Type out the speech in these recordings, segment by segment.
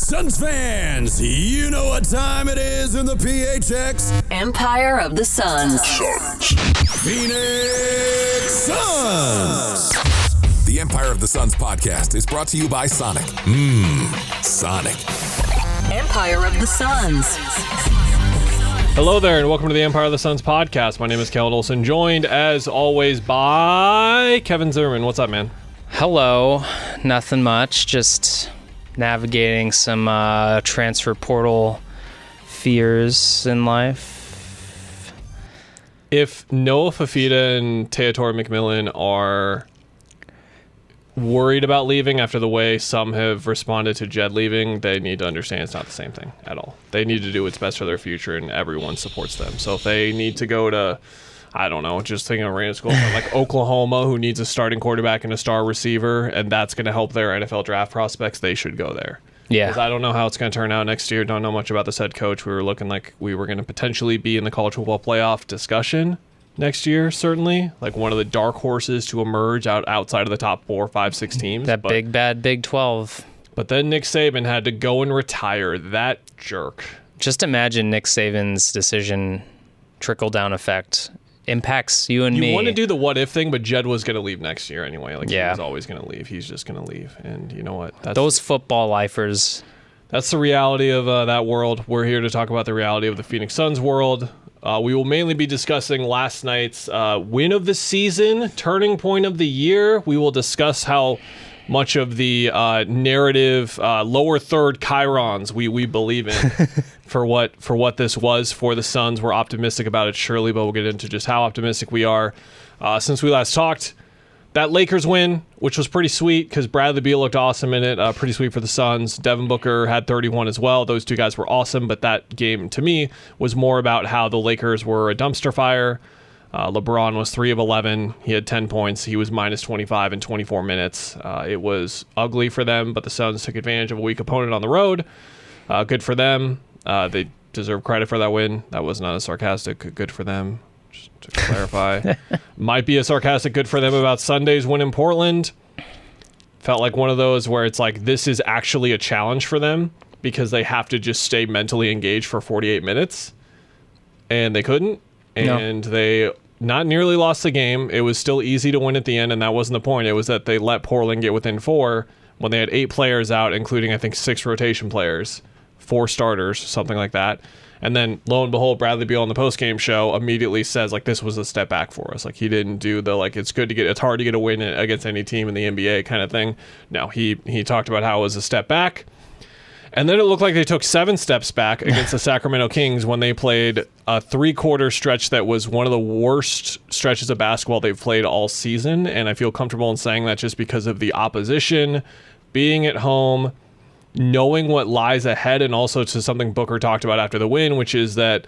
Suns fans, you know what time it is in the PHX. Empire of the Suns. Phoenix Suns. The Empire of the Suns podcast is brought to you by Sonic. Sonic. Empire of the Suns. Hello there, and welcome to the Empire of the Suns podcast. My name is Kellen Olson, joined as always by Kevin Zimmerman. What's up, man? Hello. Nothing much. Just navigating some transfer portal fears in life. If Noah Fafita and Teodoro McMillan are worried about leaving after the way some have responded to Jed leaving, they need to understand it's not the same thing at all. They need to do what's best for their future, and everyone supports them. So if they need to go to, I don't know, just thinking of random school, like Oklahoma, who needs a starting quarterback and a star receiver, and that's going to help their NFL draft prospects, they should go there. Yeah. 'Cause I don't know how it's going to turn out next year. Don't know much about this head coach. We were looking like we were going to potentially be in the college football playoff discussion next year, certainly. Like one of the dark horses to emerge outside of the top 4, 5, 6 teams. That big, bad Big 12. But then Nick Saban had to go and retire. That jerk. Just imagine Nick Saban's decision trickle-down effect impacts you and me. You want to do the what if thing, but Jed was going to leave next year anyway. Like Yeah. he was always going to leave. He's just going to leave. And you know what? Those football lifers. That's the reality of that world. We're here to talk about the reality of the Phoenix Suns world. We will mainly be discussing last night's win of the season, turning point of the year. We will discuss how much of the narrative lower third chyrons we believe in for what this was for the Suns. We're optimistic about it, surely, but we'll get into just how optimistic we are. Since we last talked, that Lakers win, which was pretty sweet because Bradley Beal looked awesome in it. Pretty sweet for the Suns. Devin Booker had 31 as well. Those two guys were awesome, but that game, to me, was more about how the Lakers were a dumpster fire. LeBron was 3 of 11. He had 10 points. He was minus 25 in 24 minutes. It was ugly for them, but the Suns took advantage of a weak opponent on the road. Good for them. They deserve credit for that win. That was not a sarcastic good for them. To clarify, might be a sarcastic good for them about Sunday's win in Portland. Felt like one of those where it's like this is actually a challenge for them because they have to just stay mentally engaged for 48 minutes, and they couldn't, and they not nearly lost the game. It was still easy to win at the end, and that wasn't the point. It was that they let Portland get within 4 when they had 8 players out, including I think 6 rotation players, 4 starters, something like that. And then, lo and behold, Bradley Beal on the postgame show immediately says, like, this was a step back for us. Like, he didn't do the, like, it's hard to get a win against any team in the NBA kind of thing. No, he talked about how it was a step back. And then it looked like they took 7 steps back against the Sacramento Kings when they played a 3-quarter stretch that was one of the worst stretches of basketball they've played all season. And I feel comfortable in saying that just because of the opposition, being at home, knowing what lies ahead, and also to something Booker talked about after the win, which is that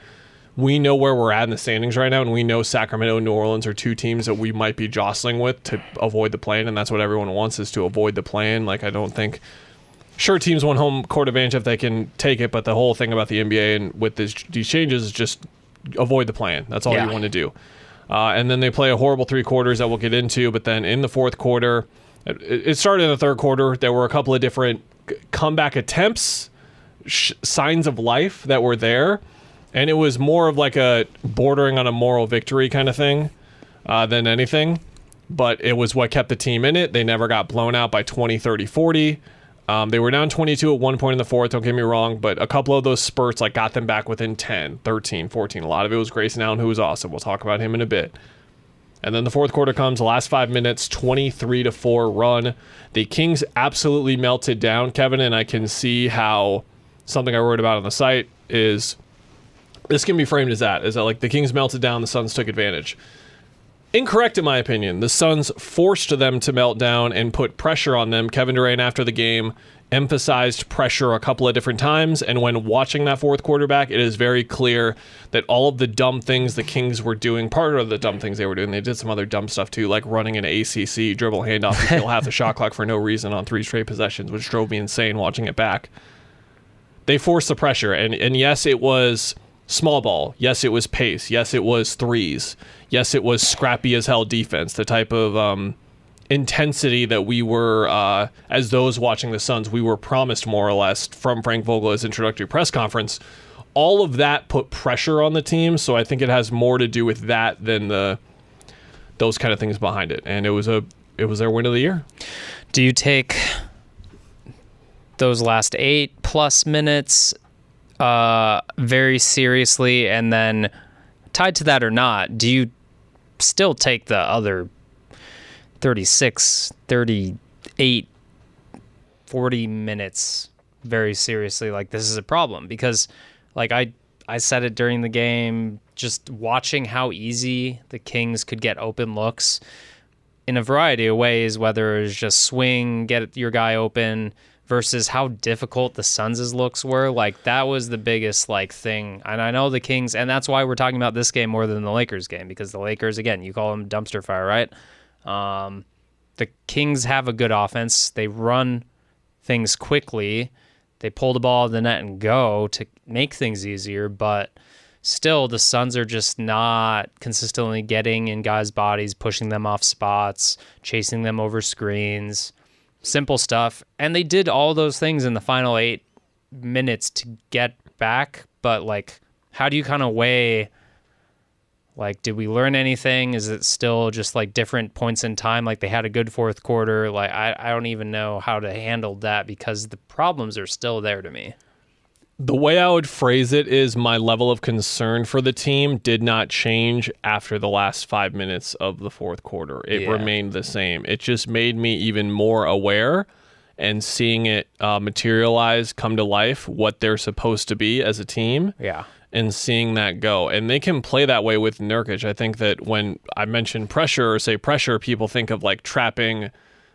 we know where we're at in the standings right now, and we know Sacramento and New Orleans are 2 teams that we might be jostling with to avoid the play-in, and that's what everyone wants, is to avoid the play-in. Like, I don't think... Sure, teams want home court advantage if they can take it, but the whole thing about the NBA and with these changes is just avoid the play-in. That's all you want to do. And then they play a horrible 3 quarters that we'll get into, but then in the fourth quarter... It started in the third quarter. There were a couple of different comeback attempts, signs of life that were there, and it was more of like a bordering on a moral victory kind of thing than anything, but it was what kept the team in it. They never got blown out by 20, 30, 40. They were down 22 at one point in the fourth, don't get me wrong, but a couple of those spurts like got them back within 10, 13, 14. A lot of it was Grayson Allen, who was awesome. We'll talk about him in a bit. And then the fourth quarter comes, the last 5 minutes, 23-4 run. The Kings absolutely melted down, Kevin, and I can see how something I wrote about on the site is this can be framed as that like the Kings melted down, the Suns took advantage. Incorrect in my opinion. The Suns forced them to melt down and put pressure on them. Kevin Durant after the game emphasized pressure a couple of different times, and when watching that fourth quarter back, it is very clear that all of the dumb things the Kings were doing, part of the dumb things they were doing, they did some other dumb stuff too, like running an ACC dribble handoff and kill half the shot clock for no reason on 3 straight possessions, which drove me insane watching it back. They forced the pressure, and yes, it was small ball. Yes, it was pace. Yes, it was threes. Yes, it was scrappy as hell defense, the type of intensity that we were, as those watching the Suns, we were promised more or less from Frank Vogel at his introductory press conference. All of that put pressure on the team, so I think it has more to do with that than those kind of things behind it. And it was their win of the year. Do you take those last 8+ minutes very seriously, and then tied to that or not, do you still take the other 36, 38, 40 minutes very seriously? Like, this is a problem because, like, I said it during the game, just watching how easy the Kings could get open looks in a variety of ways, whether it was just swing, get your guy open, versus how difficult the Suns' looks were. Like, that was the biggest, like, thing. And I know the Kings, and that's why we're talking about this game more than the Lakers game, because the Lakers, again, you call them dumpster fire, right? The Kings have a good offense. They run things quickly. They pull the ball to the net and go to make things easier, but still the Suns are just not consistently getting in guys' bodies, pushing them off spots, chasing them over screens, simple stuff. And they did all those things in the final 8 minutes to get back, but, like, how do you kind of weigh, like, did we learn anything? Is it still just, like, different points in time? Like, they had a good fourth quarter. Like, I don't even know how to handle that because the problems are still there to me. The way I would phrase it is my level of concern for the team did not change after the last 5 minutes of the fourth quarter. It remained the same. It just made me even more aware, and seeing it materialize, come to life, what they're supposed to be as a team. Yeah. And seeing that go. And they can play that way with Nurkic. I think that when I mention pressure or say pressure, people think of, like, trapping,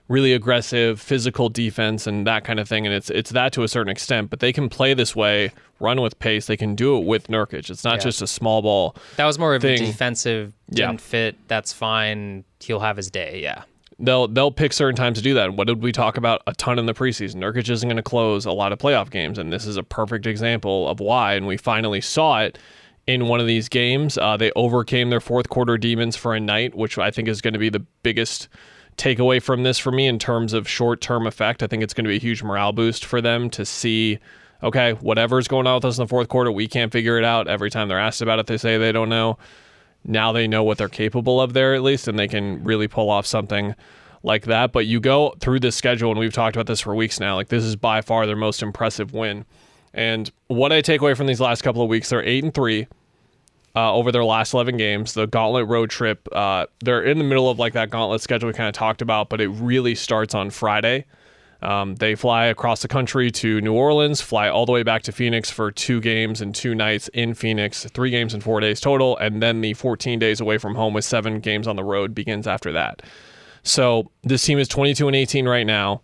really aggressive physical defense and that kind of thing, and it's that to a certain extent, but they can play this way, run with pace. They can do it with Nurkic. It's not just a small ball. That was more of thing. a defensive, didn't fit, that's fine, he'll have his day, yeah. They'll pick certain times to do that. What did we talk about a ton in the preseason? Nurkic isn't going to close a lot of playoff games, and this is a perfect example of why, and we finally saw it in one of these games. They overcame their fourth quarter demons for a night, which I think is going to be the biggest takeaway from this for me in terms of short-term effect. I think it's going to be a huge morale boost for them to see, okay, whatever's going on with us in the fourth quarter, we can't figure it out. Every time they're asked about it, they say they don't know. Now they know what they're capable of there, at least, and they can really pull off something like that. But you go through this schedule, and we've talked about this for weeks now, like, this is by far their most impressive win. And what I take away from these last couple of weeks, they're 8-3. Over their last 11 games. The gauntlet road trip, they're in the middle of, like, that gauntlet schedule we kind of talked about, but it really starts on Friday. They fly across the country to New Orleans, fly all the way back to Phoenix for 2 games and 2 nights in Phoenix, 3 games and 4 days total, and then the 14 days away from home with 7 games on the road begins after that. So this team is 22-18 right now.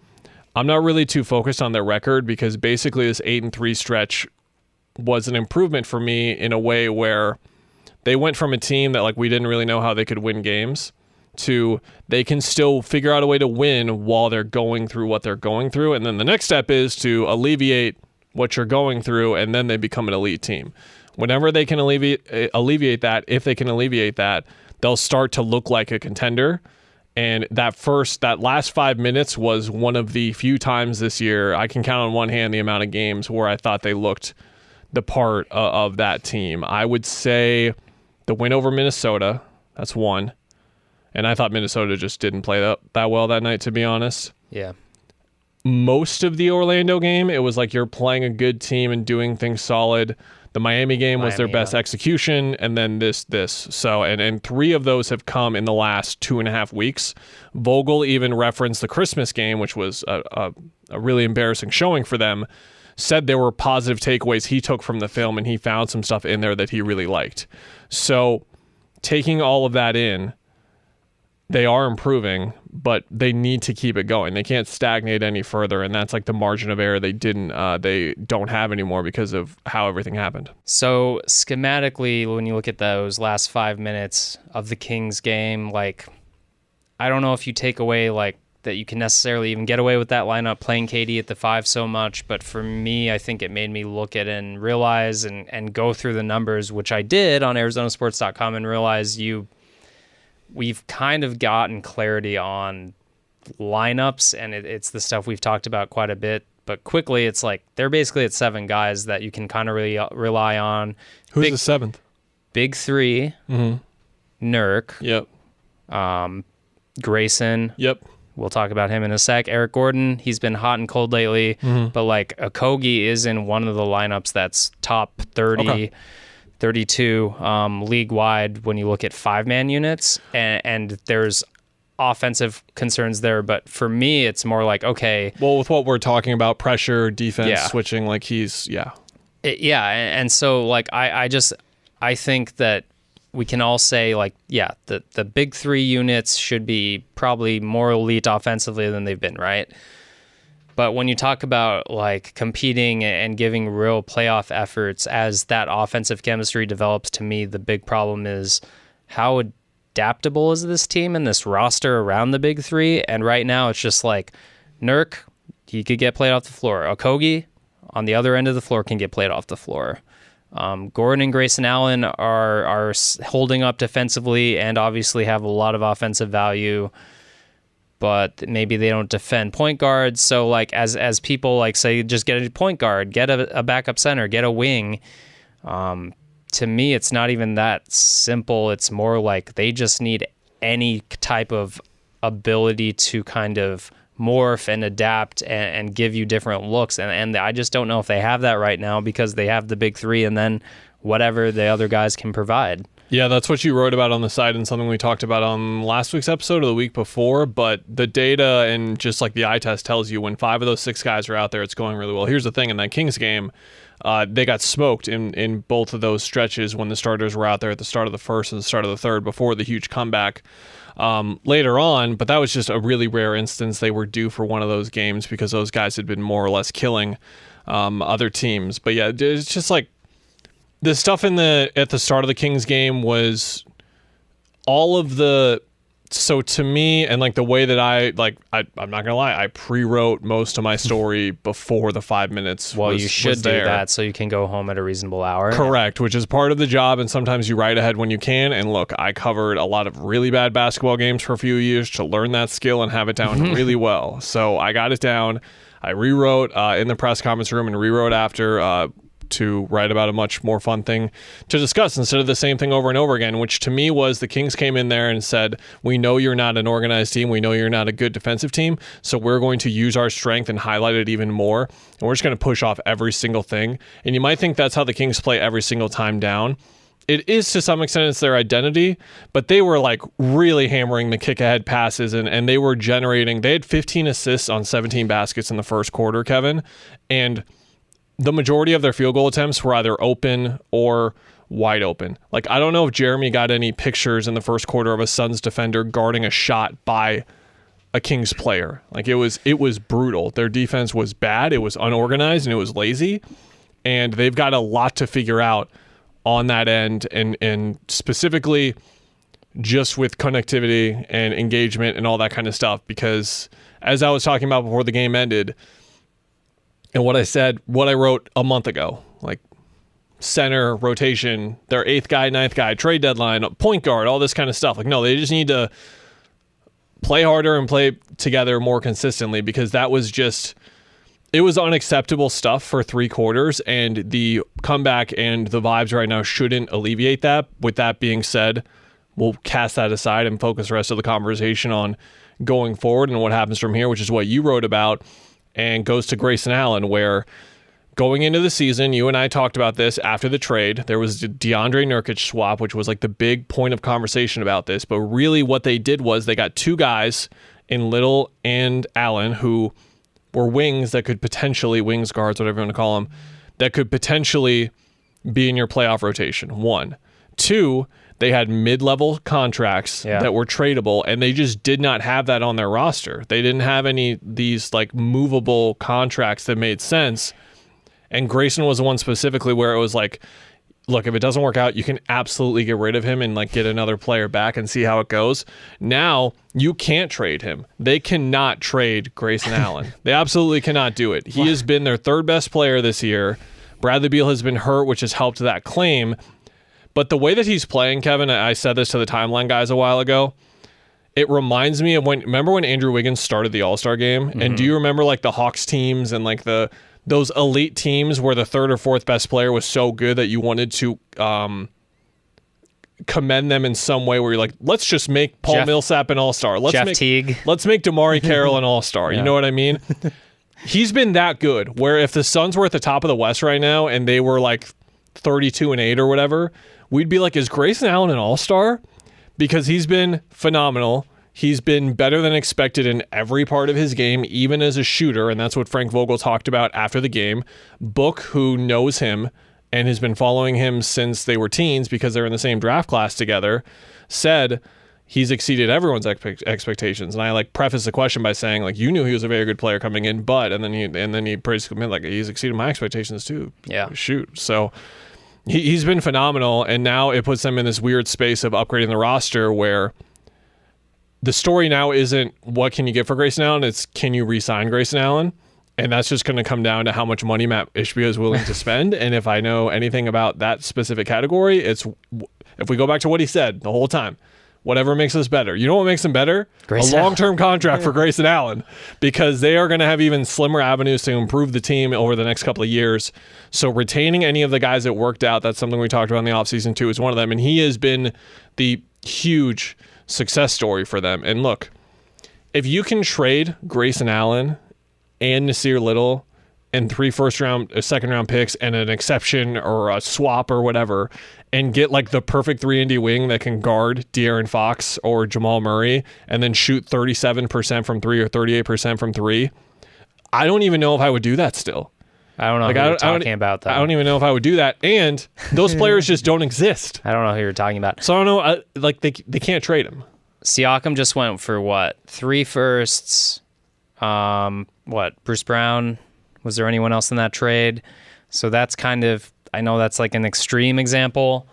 I'm not really too focused on their record because basically this 8-3 stretch was an improvement for me in a way where they went from a team that, like, we didn't really know how they could win games to they can still figure out a way to win while they're going through what they're going through. And then the next step is to alleviate what you're going through, and then they become an elite team. Whenever they can alleviate that, if they can alleviate that, they'll start to look like a contender. And that last 5 minutes was one of the few times this year, I can count on one hand the amount of games where I thought they looked the part of that team. I would say the win over Minnesota, that's one. And I thought Minnesota just didn't play that well that night, to be honest. Yeah. Most of the Orlando game, it was like you're playing a good team and doing things solid. The Miami game was their best execution, and then this. So, and 3 of those have come in the last 2.5 weeks. Vogel even referenced the Christmas game, which was a really embarrassing showing for them, said there were positive takeaways he took from the film, and he found some stuff in there that he really liked. So taking all of that in, they are improving, but they need to keep it going. They can't stagnate any further, and that's like the margin of error they don't have anymore because of how everything happened. So schematically, when you look at those last 5 minutes of the Kings game, like, I don't know if you take away, like, that you can necessarily even get away with that lineup playing KD at the 5 so much, but for me, I think it made me look at it and realize and go through the numbers, which I did on ArizonaSports.com, and realize we've kind of gotten clarity on lineups, and it's the stuff we've talked about quite a bit. But quickly, it's like they're basically at 7 guys that you can kind of really rely on. Who's the 7th? Big 3, Nurk. Yep. Grayson. Yep. We'll talk about him in a sec. Eric Gordon, he's been hot and cold lately, but like Okogie is in one of the lineups that's top 30, 32 league-wide when you look at 5-man units, and there's offensive concerns there, but for me, it's more like, okay. Well, with what we're talking about, pressure, defense, switching, like he's, and so like I think that we can all say like, the big 3 units should be probably more elite offensively than they've been, right? But when you talk about like competing and giving real playoff efforts as that offensive chemistry develops, to me, the big problem is how adaptable is this team and this roster around the big 3? And right now it's just like Nurk, he could get played off the floor. Okogie on the other end of the floor can get played off the floor. Gordon and Grayson Allen are holding up defensively and obviously have a lot of offensive value, but maybe they don't defend point guards. So like as people like say, just get a point guard, get a backup center, get a wing. To me, it's not even that simple. It's more like they just need any type of ability to kind of morph and adapt and give you different looks. And I just don't know if they have that right now because they have the big 3 and then whatever the other guys can provide. Yeah, that's what you wrote about on the site and something we talked about on last week's episode or the week before. But the data and just like the eye test tells you when 5 of those 6 guys are out there, it's going really well. Here's the thing, in that Kings game, they got smoked in both of those stretches when the starters were out there at the start of the first and the start of the third before the huge comeback later on. But that was just a really rare instance. They were due for one of those games because those guys had been more or less killing other teams. But yeah, it's just like the stuff at the start of the Kings game was all of the. So to me, and like the way that I'm not gonna lie, I pre-wrote most of my story before the 5 minutes. Well, you should do that so you can go home at a reasonable hour. Correct, which is part of the job, and sometimes you write ahead when you can. And look, I covered a lot of really bad basketball games for a few years to learn that skill and have it down really well. So I got it down. I rewrote in the press conference room and rewrote after to write about a much more fun thing to discuss instead of the same thing over and over again, which to me was the Kings came in there and said, we know you're not an organized team. We know you're not a good defensive team. So we're going to use our strength and highlight it even more. And we're just going to push off every single thing. And you might think that's how the Kings play every single time down. It is to some extent, it's their identity, but they were like really hammering the kick ahead passes and they were generating, they had 15 assists on 17 baskets in the first quarter, Kevin. And the majority of their field goal attempts were either open or wide open. Like, I don't know if Jeremy got any pictures in the first quarter of a Suns defender guarding a shot by a Kings player. Like, it was brutal. Their defense was bad. It was unorganized and it was lazy. And they've got a lot to figure out on that end, and specifically just with connectivity and engagement and all that kind of stuff. Because as I was talking about before the game ended, and what I wrote a month ago, like center, rotation, their 8th guy, 9th guy, trade deadline, point guard, all this kind of stuff. Like, no, they just need to play harder and play together more consistently, because that was just, it was unacceptable stuff for 3 quarters, and the comeback and the vibes right now shouldn't alleviate that. With that being said, we'll cast that aside and focus the rest of the conversation on going forward and what happens from here, which is what you wrote about. And goes to Grayson Allen, where going into the season, you and I talked about this after the trade. There was the DeAndre Nurkic swap, which was like the big point of conversation about this. But really what they did was they got 2 guys in Little and Allen who were wings that could potentially, wings, guards, whatever you want to call them, that could potentially be in your playoff rotation. 1. 2, they had mid-level contracts that were tradable, and they just did not have that on their roster. They didn't have any these like movable contracts that made sense. And Grayson was the one specifically where it was like, look, if it doesn't work out, you can absolutely get rid of him and like get another player back and see how it goes. Now you can't trade him. They cannot trade Grayson Allen. They absolutely cannot do it. He has been their 3rd best player this year. Bradley Beal has been hurt, which has helped that claim. But the way that he's playing, Kevin, I said this to the Timeline guys a while ago, it reminds me of remember when Andrew Wiggins started the All-Star game? And do you remember like the Hawks teams and like those elite teams where the third or fourth best player was so good that you wanted to commend them in some way where you're like, let's just make Paul Millsap an All-Star. Teague. Let's make DeMarre Carroll an All-Star. You know what I mean? He's been that good where if the Suns were at the top of the West right now and they were like 32-8 or whatever, we'd be like, is Grayson Allen an All-Star? Because he's been phenomenal. He's been better than expected in every part of his game, even as a shooter, and that's what Frank Vogel talked about after the game. Book, who knows him and has been following him since they were teens because they're in the same draft class together, said he's exceeded everyone's expectations. And I like preface the question by saying, like, you knew he was a very good player coming in, but and then he praised him like he's exceeded my expectations too. Yeah. Shoot. So he's been phenomenal, and now it puts them in this weird space of upgrading the roster where the story now isn't what can you get for Grayson Allen, it's can you re-sign Grayson Allen? And that's just going to come down to how much money Matt Ishbia is willing to spend. And if I know anything about that specific category, it's if we go back to what he said the whole time, whatever makes us better. You know what makes them better? A long-term contract for Grayson Allen, because they are going to have even slimmer avenues to improve the team over the next couple of years. So retaining any of the guys that worked out, that's something we talked about in the offseason too, is one of them. And he has been the huge success story for them. And look, if you can trade Grayson Allen and Nasir Little and 3 second-round picks and an exception or a swap or whatever, and get like the perfect 3-and-D wing that can guard De'Aaron Fox or Jamal Murray and then shoot 37% from 3 or 38% from 3, I don't even know if I would do that still. I don't know who you're talking about, though. I don't even know if I would do that. And those players just don't exist. I don't know who you're talking about. So I don't know. Like they can't trade him. Siakam just went for what? 3 firsts. Bruce Brown? Was there anyone else in that trade? So that's kind of, I know that's like an extreme example.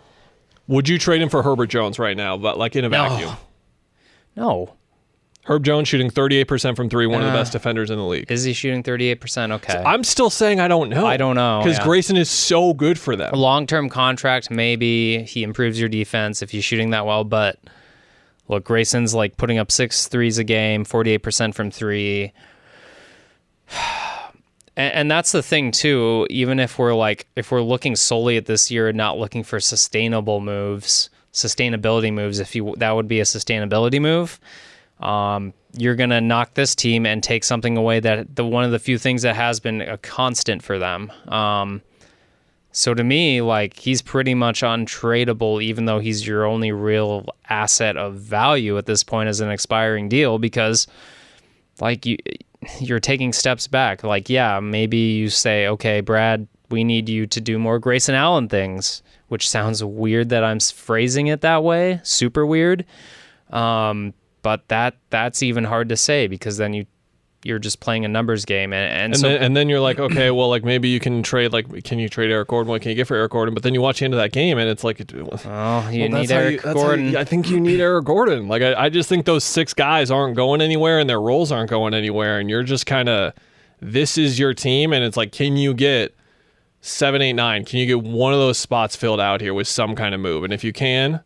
Would you trade him for Herbert Jones right now, but like in a vacuum? No. Herb Jones shooting 38% from 3, one of the best defenders in the league. Is he shooting 38%? Okay. So I'm still saying I don't know. I don't know. Because Grayson is so good for them. A long-term contract, maybe he improves your defense if he's shooting that well, but look, Grayson's like putting up 6 threes a game, 48% from 3. And that's the thing too, even if we're looking solely at this year and not looking for sustainability moves, that would be a sustainability move. You're going to knock this team and take something away that one of the few things that has been a constant for them. So to me, like, he's pretty much untradeable, even though he's your only real asset of value at this point as an expiring deal, because like you're taking steps back. Like, yeah, maybe you say, okay, Brad, we need you to do more Grayson Allen things, which sounds weird that I'm phrasing it that way. Super weird. But that's even hard to say, because then you're just playing a numbers game, and then you're like, okay, well, like maybe you can trade, like, can you trade Eric Gordon? What can you get for Eric Gordon? But then you watch the end of that game, and it's like, need Eric Gordon. I think you need Eric Gordon. Like, I just think those 6 guys aren't going anywhere, and their roles aren't going anywhere, and you're just kind of, this is your team, and it's like, can you get 7, 8, 9? Can you get one of those spots filled out here with some kind of move? And if you can,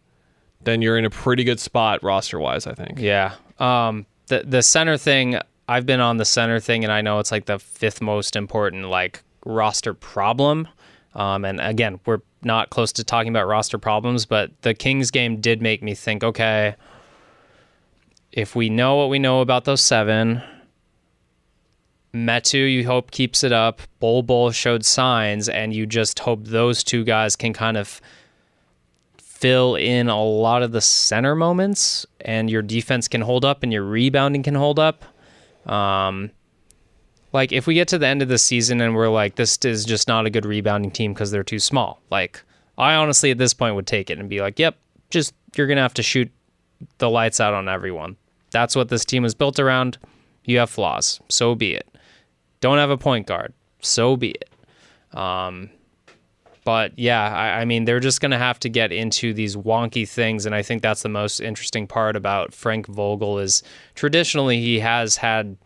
then you're in a pretty good spot roster-wise, I think. Yeah. The center thing, I've been on the center thing, and I know it's like the 5th most important like roster problem. And again, we're not close to talking about roster problems, but the Kings game did make me think, okay, if we know what we know about those 7, Metu, you hope keeps it up. Bol showed signs, and you just hope those 2 guys can kind of fill in a lot of the center moments, and your defense can hold up and your rebounding can hold up. Like, if we get to the end of the season and we're like, this is just not a good rebounding team because they're too small, like, I honestly at this point would take it and be like, yep, just you're going to have to shoot the lights out on everyone. That's what this team is built around. You have flaws. So be it. Don't have a point guard. So be it. But yeah, I mean, they're just going to have to get into these wonky things, and I think that's the most interesting part about Frank Vogel is traditionally he has had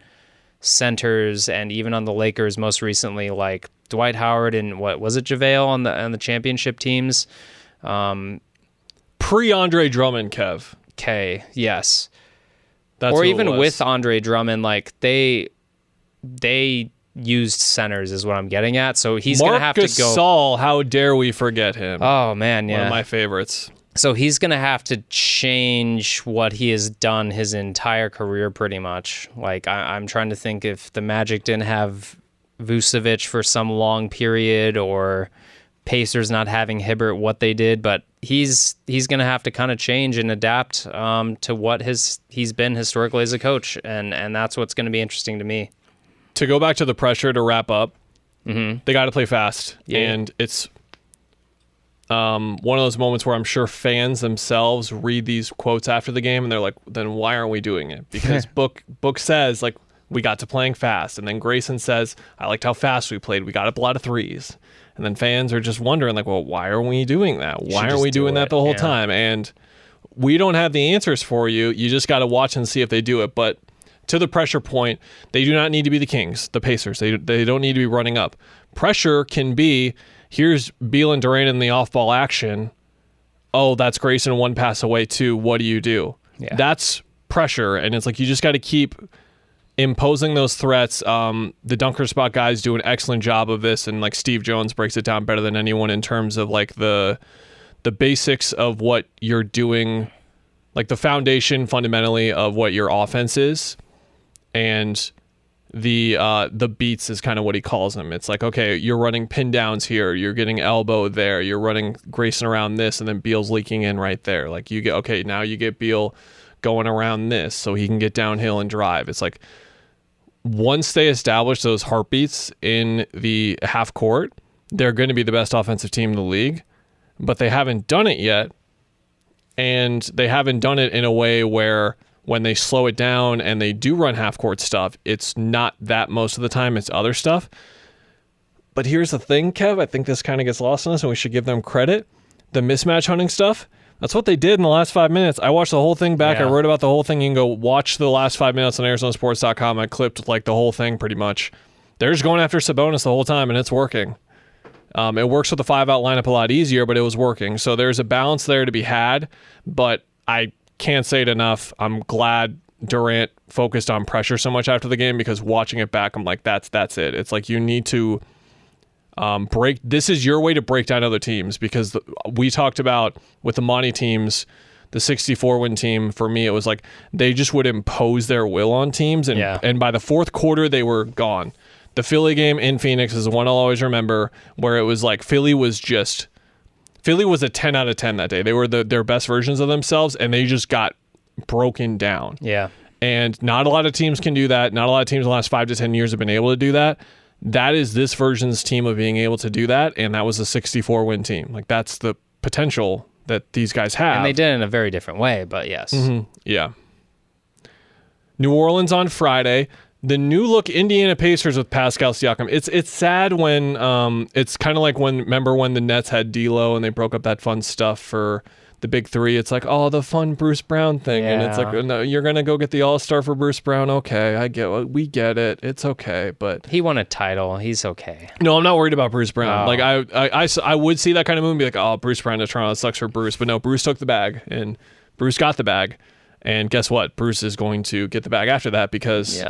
centers, and even on the Lakers most recently, like Dwight Howard and what was it, JaVale on the championship teams. Pre-Andre Drummond, Kev. Okay, yes. That's or who it even was. with Andre Drummond, like they used centers is what I'm getting at. So he's going to have to go. Gasol, how dare we forget him? Oh man, One yeah. of my favorites. So he's going to have to change what he has done his entire career pretty much. Like I'm trying to think if the Magic didn't have Vucevic for some long period or Pacers not having Hibbert, what they did, but he's going to have to kind of change and adapt to what he's been historically as a coach, and that's what's going to be interesting to me. To go back to the pressure to wrap up, they got to play fast, and it's one of those moments where I'm sure fans themselves read these quotes after the game, and they're like, "Then why aren't we doing it?" Because Book says like we got to playing fast, and then Grayson says, "I liked how fast we played. We got up a lot of threes." And then fans are just wondering, like, well, why are we doing that? Why aren't we doing that the whole time? And we don't have the answers for you. You just got to watch and see if they do it. But to the pressure point, they do not need to be the Kings, the Pacers. They don't need to be running up. Pressure can be, here's Beal and Durant in the off-ball action. Oh, that's Grayson one pass away too. What do you do? Yeah. That's pressure. And it's like you just got to keep imposing those threats. The dunker spot guys do an excellent job of this, and like Steve Jones breaks it down better than anyone in terms of like the basics of what you're doing, like the foundation fundamentally of what your offense is, and the beats is kind of what he calls them. It's like, okay, you're running pin downs here, you're getting elbow there, you're running Grayson around this, and then Beal's leaking in right there. Like you get, okay, now you get Beal going around this so he can get downhill and drive. It's like once they establish those heartbeats in the half court, they're going to be the best offensive team in the league, but they haven't done it yet. And they haven't done it in a way where when they slow it down and they do run half court stuff, it's not that most of the time, it's other stuff. But here's the thing, Kev, I think this kind of gets lost on us and we should give them credit. The mismatch hunting stuff, that's what they did in the last 5 minutes. I watched the whole thing back. Yeah. I wrote about the whole thing. You can go watch the last 5 minutes on ArizonaSports.com. I clipped like the whole thing pretty much. They're just going after Sabonis the whole time, and it's working. It works with the 5-out lineup a lot easier, but it was working. So there's a balance there to be had, but I can't say it enough. I'm glad Durant focused on pressure so much after the game, because watching it back, I'm like, that's it. It's like you need to break. This is your way to break down other teams, because we talked about with the Monty teams, the 64-win team, for me, it was like they just would impose their will on teams, and by the fourth quarter, they were gone. The Philly game in Phoenix is the one I'll always remember, where it was like Philly was a 10 out of 10 that day. They were their best versions of themselves, and they just got broken down. Yeah. And not a lot of teams can do that. Not a lot of teams in the last 5 to 10 years have been able to do that. That is this version's team of being able to do that, and that was a 64-win team. Like, that's the potential that these guys have. And they did it in a very different way, but yes. Mm-hmm. Yeah. New Orleans on Friday. The new look Indiana Pacers with Pascal Siakam. It's sad when it's kind of like remember when the Nets had D'Lo and they broke up that fun stuff for the big three. It's like, oh, the fun Bruce Brown thing, and it's like, no, you're gonna go get the All-Star for Bruce Brown. Okay, we get it. It's okay, but he won a title. He's okay. No, I'm not worried about Bruce Brown. Oh. Like I would see that kind of move and be like, oh, Bruce Brown to Toronto, sucks for Bruce. But no, Bruce took the bag, and Bruce got the bag, and guess what? Bruce is going to get the bag after that, because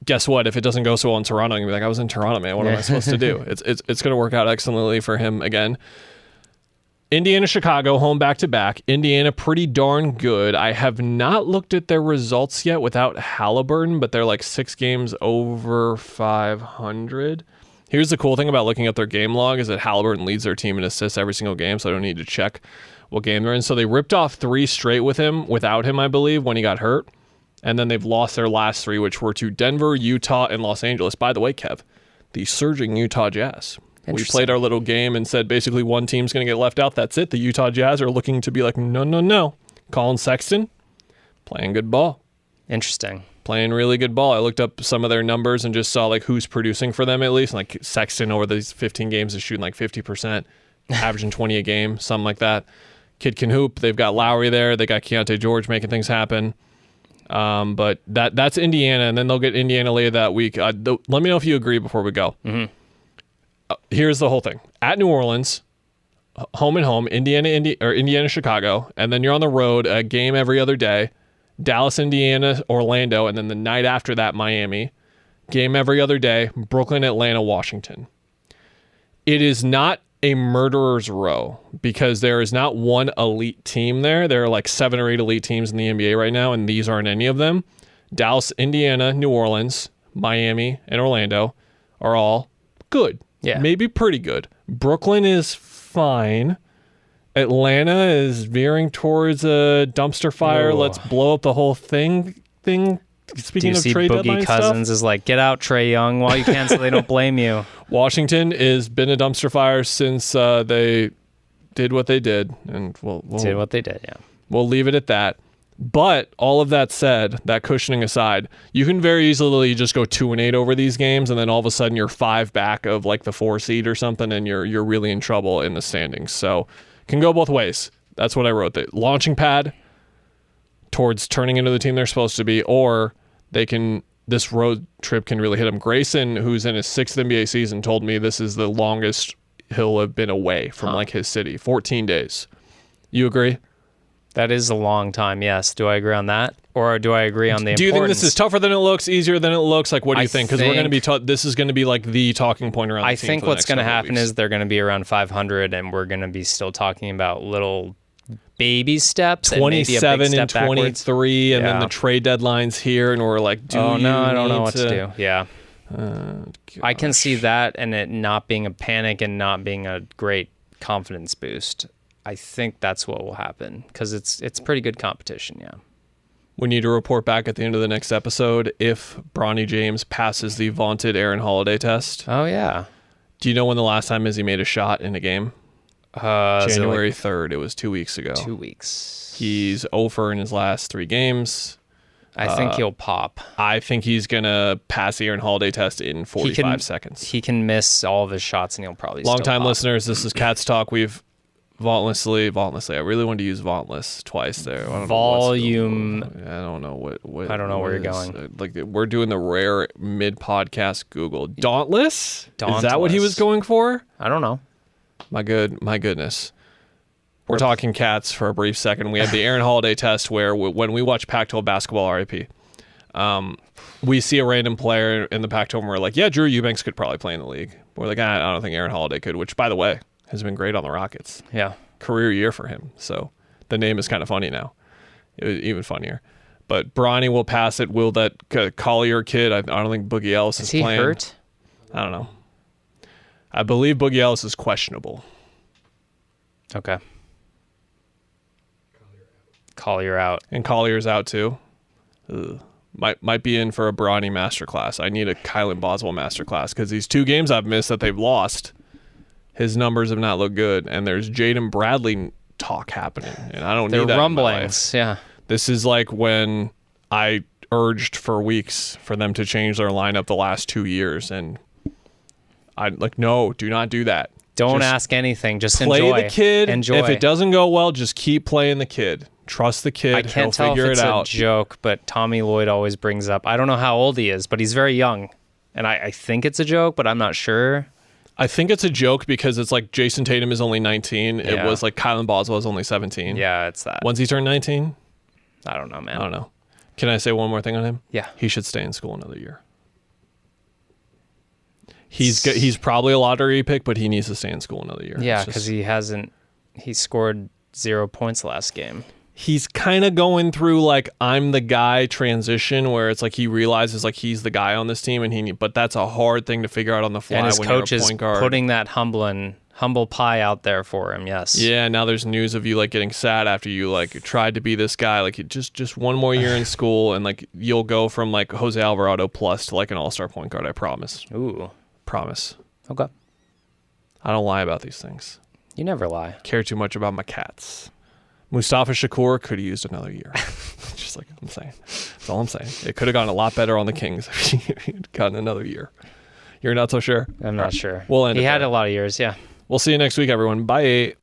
guess what? If it doesn't go so well in Toronto, I'm gonna be like, I was in Toronto, man. What am I supposed to do? It's gonna work out excellently for him again. Indiana, Chicago, home back-to-back. Indiana, pretty darn good. I have not looked at their results yet without Halliburton, but they're like 6 games over 500. Here's the cool thing about looking up their game log is that Halliburton leads their team in assists every single game, so I don't need to check what game they're in. So they ripped off 3 straight without him, I believe, when he got hurt. And then they've lost their last 3, which were to Denver, Utah, and Los Angeles. By the way, Kev, the surging Utah Jazz. We played our little game and said basically one team's going to get left out. That's it. The Utah Jazz are looking to be like, no. Colin Sexton, playing good ball. Interesting. Playing really good ball. I looked up some of their numbers and just saw like who's producing for them at least. Like Sexton over these 15 games is shooting like 50%, averaging 20 a game, something like that. Kid can hoop. They've got Lowry there. They got Keontae George making things happen. But that's Indiana, and then they'll get Indiana later that week. Let me know if you agree before we go. Mm-hmm. Here's the whole thing. At New Orleans, home and home, Indiana, Chicago, and then you're on the road, a game every other day. Dallas, Indiana, Orlando, and then the night after that, Miami. Game every other day, Brooklyn, Atlanta, Washington. It is not a murderer's row because there is not one elite team there. There are like 7 or 8 elite teams in the NBA right now, and these aren't any of them. Dallas, Indiana, New Orleans, Miami, and Orlando are all good. Yeah. Maybe pretty good. Brooklyn is fine. Atlanta is veering towards a dumpster fire. Ooh. Let's blow up the whole thing. Do Speaking you of see trade Boogie deadline Cousins stuff, is like, get out, Trae Young, while you can, so they don't blame you. Washington has been a dumpster fire since they did what they did, and we'll Did what they did, yeah. we'll leave it at that. But all of that said, that cushioning aside, you can very easily just go 2-8 over these games, and then all of a sudden you're 5 back of like the 4 seed or something, and you're really in trouble in the standings. So can go both ways. That's what I wrote. The launching pad towards turning into the team they're supposed to be, or this road trip can really hit him. Grayson, who's in his 6th NBA season, told me this is the longest he'll have been away from like his city. 14 days. You agree? That is a long time, yes. Do I agree on that? Or do I agree on the importance? Do you think this is tougher than it looks, easier than it looks? Like, what do you think? Because we're going to be this is going to be like the talking point around the I team think for the what's next going to couple happen weeks. is they're going to be around 500, and we're going to be still talking about little baby steps. 27 and, and 23, and then Yeah. the trade deadline's here, and we're like, I don't know what to to do. Yeah. I can see that and it not being a panic and not being a great confidence boost. I think that's what will happen because it's pretty good competition, yeah. We need to report back at the end of the next episode if Bronny James passes the vaunted Aaron Holiday test. Oh, yeah. Do you know when the last time is he made a shot in a game? January 3rd. It was 2 weeks ago. 2 weeks. He's over in his last 3 games. I think he'll pop. I think he's going to pass the Aaron Holiday test in 45 seconds. He can miss all of his shots and he'll probably Long still time pop. listeners, this is Cats Talk. We've vauntlessly, I really wanted to use vauntless twice there. I don't Volume. I don't know what I don't know where what you're is- going. Like we're doing the rare mid-podcast Google. Dauntless? Is that what he Dauntless. was going for? I don't know. My goodness. We're talking Cats for a brief second. We had the Aaron Holiday test where when we watch Pac-12 basketball, RIP, we see a random player in the Pac-12 and we're like, yeah, Drew Eubanks could probably play in the league. We're like, I don't think Aaron Holiday could, which, by the way, has been great on the Rockets. Yeah. Career year for him. So the name is kind of funny now. It was even funnier. But Bronny will pass it. Will that Collier kid, I don't think Boogie Ellis is Is he playing. hurt? I don't know. I believe Boogie Ellis is questionable. Okay. Collier out. And Collier's out too. Ugh. Might be in for a Bronny masterclass. I need a Kylan Boswell masterclass because these 2 games I've missed that they've lost, his numbers have not looked good. And there's Jaden Bradley talk happening, and I don't They're need that in my rumblings. life. Yeah. This is like when I urged for weeks for them to change their lineup the last 2 years, and I like, no, do not do that. Don't Just ask anything. Just play enjoy. the kid. Enjoy. If it doesn't go well, just keep playing the kid. Trust the kid. I can't He'll tell if figure it's it a out. joke, but Tommy Lloyd always brings up. I don't know how old he is, but he's very young, and I think it's a joke, but I'm not sure. I think it's a joke because it's like Jason Tatum is only 19. It Yeah. was like Kylan Boswell is only 17. Yeah, it's that. When's he turn 19? I don't know, man. I don't know. Can I say one more thing on him? Yeah. He should stay in school another year. He's probably a lottery pick, but he needs to stay in school another year. Yeah, It's just- because he scored 0 points last game. he's kind of going through like I'm the guy transition where it's like he realizes like he's the guy on this team, and but that's a hard thing to figure out on the fly And his when coach you're a is point guard. putting that humble pie out there for him. Yes. Yeah, now there's news of you like getting sad after you like tried to be this guy. Like just one more year in school, and like you'll go from like Jose Alvarado plus to like an all-star point guard. I promise. Ooh. Promise. Okay. I don't lie about these things. You never lie. Care too much about my Cats. Mustafa Shakur could have used another year. Just like I'm saying. That's all I'm saying. It could have gone a lot better on the Kings if he'd gotten another year. You're not so sure? I'm not sure. We'll end He it had there. a lot of years, yeah. We'll see you next week, everyone. Bye.